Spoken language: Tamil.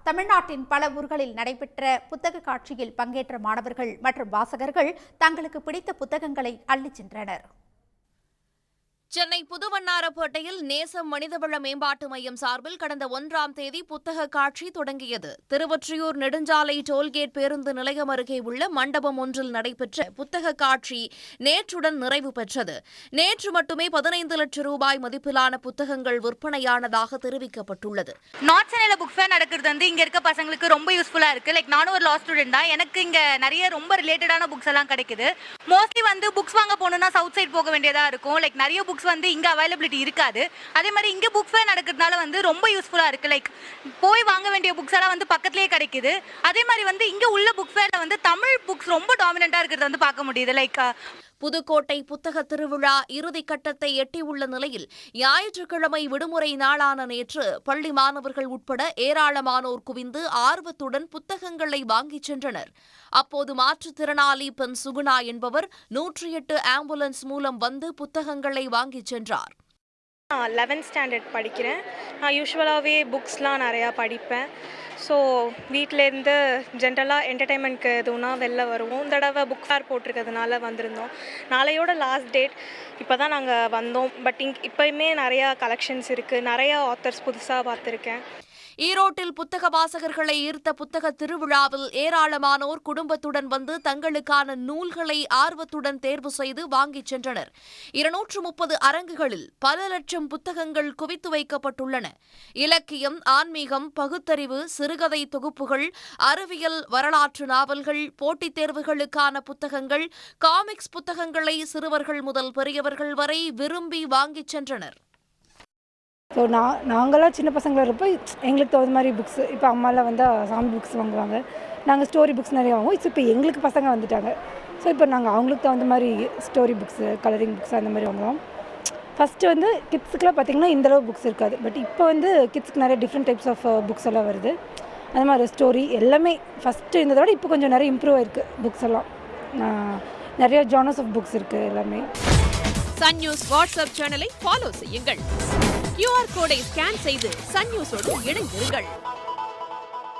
தமிழ்நாட்டின் பல ஊர்களில் நடைபெற்ற புத்தக காட்சியில் பங்கேற்ற மாணவர்கள் மற்றும் வாசகர்கள் தங்களுக்கு பிடித்த புத்தகங்களை அள்ளிச் சென்றனர். சென்னை புதுவண்ணாரப்பேட்டையில் நேசம் மனிதவள மேம்பாட்டு மையம் சார்பில் கடந்த 1ஆம் தேதி புத்தக காட்சி தொடங்கியது. திருவொற்றியூர் நெடுஞ்சாலை டோல்கேட் பேருந்து நிலையம் அருகே உள்ள மண்டபம் ஒன்றில் நடைபெற்ற புத்தக காட்சி நேற்றுடன் நிறைவு பெற்றது. நேற்று மட்டுமே 15 லட்சம் ரூபாய் மதிப்பிலான புத்தகங்கள் விற்பனையானதாக தெரிவிக்கப்பட்டுள்ளது. நார்த் சென்னையில புக் ஃபேர் நடக்கிறது இங்க இருக்க பசங்களுக்கு ரொம்ப யூஸ்ஃபுல்லா இருக்கு. நானும் ஒரு லா ஸ்டூடெண்ட் தான். எனக்கு இங்க நிறைய ரொம்ப ரிலேட்டடான புக்ஸ் எல்லாம் கிடைக்குது. மோஸ்ட்லி புக்ஸ் வாங்க போகணும்னா சவுத் சைட் போக வேண்டியதா இருக்கும். நிறைய புக்ஸ் இங்க அவைலபிலிட்டி இருக்காது. அதே மாதிரி இங்க புக் ஃபேர் நடக்கிறதுனால ரொம்ப யூஸ்ஃபுல்லா இருக்கு. போய் வாங்க வேண்டிய புக்ஸ் எல்லாம் பக்கத்துலயே கிடைக்குது. அதே மாதிரி இங்க உள்ள புக் ஃபேர்ல தமிழ் புக்ஸ் ரொம்ப டாமினண்டா இருக்கிறது பார்க்க முடியுது. புதுக்கோட்டை புத்தக திருவிழா இறுதிக் கட்டத்தை எட்டியுள்ள நிலையில் ஞாயிற்றுக்கிழமை விடுமுறை நாளான நேற்று பள்ளி மாணவர்கள் உட்பட ஏராளமானோர் குவிந்து ஆர்வத்துடன் புத்தகங்களை வாங்கிச் சென்றனர். அப்போது மாற்றுத்திறனாளி பெண் சுகுணா என்பவர் 108 ஆம்புலன்ஸ் மூலம் வந்து புத்தகங்களை வாங்கிச் சென்றார். 11th ஸ்டாண்டர்ட் படிக்கிறேன். நான் யூஸ்வலாகவே புக்ஸ்லாம் நிறையா படிப்பேன். ஸோ வீட்டிலேருந்து ஜென்ரலாக என்டர்டைன்மெண்ட்க்கு எதுவும்னா வெளில வருவோம். இந்த தடவை புக் ஃபேர் போட்டிருக்கிறதுனால வந்திருந்தோம். நாளையோட லாஸ்ட் டேட். இப்போ தான் நாங்கள் வந்தோம். பட் இப்போயுமே நிறையா கலெக்ஷன்ஸ் இருக்குது. நிறையா ஆத்தர்ஸ் புதுசாக பார்த்துருக்கேன். ஈரோட்டில் புத்தக வாசகர்களை ஈர்த்த புத்தக திருவிழாவில் ஏராளமானோர் குடும்பத்துடன் வந்து தங்களுக்கான நூல்களை ஆர்வத்துடன் தேர்வு செய்து வாங்கிச் சென்றனர். 230 அரங்குகளில் பல லட்சம் புத்தகங்கள் குவித்து வைக்கப்பட்டுள்ளன. இலக்கியம், ஆன்மீகம், பகுத்தறிவு, சிறுகதை தொகுப்புகள், அறிவியல், வரலாற்று நாவல்கள், போட்டித் தேர்வுகளுக்கான புத்தகங்கள், காமிக்ஸ் புத்தகங்களை சிறுவர்கள் முதல் பெரியவர்கள் வரை விரும்பி வாங்கிச் சென்றனர். ஸோ நாங்களாம் சின்ன பசங்களாக இருப்போம். எங்களுக்கு தகுந்த மாதிரி புக்ஸ், இப்போ அம்மாலாம் வந்தால் சாமி புக்ஸ் வாங்குவாங்க. நாங்கள் ஸ்டோரி புக்ஸ் நிறைய வாங்குவோம். இப்போ எங்களுக்கு பசங்க வந்துட்டாங்க. ஸோ இப்போ நாங்கள் அவங்களுக்கு தகுந்த மாதிரி ஸ்டோரி புக்ஸு, கலரிங் புக்ஸ் அந்த மாதிரி வாங்குவோம். ஃபஸ்ட்டு கிட்ஸுக்கெலாம் பார்த்திங்கன்னா இந்தளவு புக்ஸ் இருக்காது. பட் இப்போ கிட்ஸுக்கு நிறைய டிஃப்ரெண்ட் டைப்ஸ் ஆஃப் புக்ஸ் எல்லாம் வருது. அது மாதிரி ஸ்டோரி எல்லாமே ஃபஸ்ட்டு இருந்ததோட இப்போ கொஞ்சம் நிறைய இம்ப்ரூவ் ஆயிருக்கு. புக்ஸ் எல்லாம் நிறைய ஜானர்ஸ் ஆஃப் புக்ஸ் இருக்குது எல்லாமே. சன் நியூஸ் வாட்ஸ்அப் சேனலை ஃபாலோ செய்யுங்கள். QR கோடை ஸ்கேன் செய்து சன் நியூஸோடு இணைந்திருங்கள்.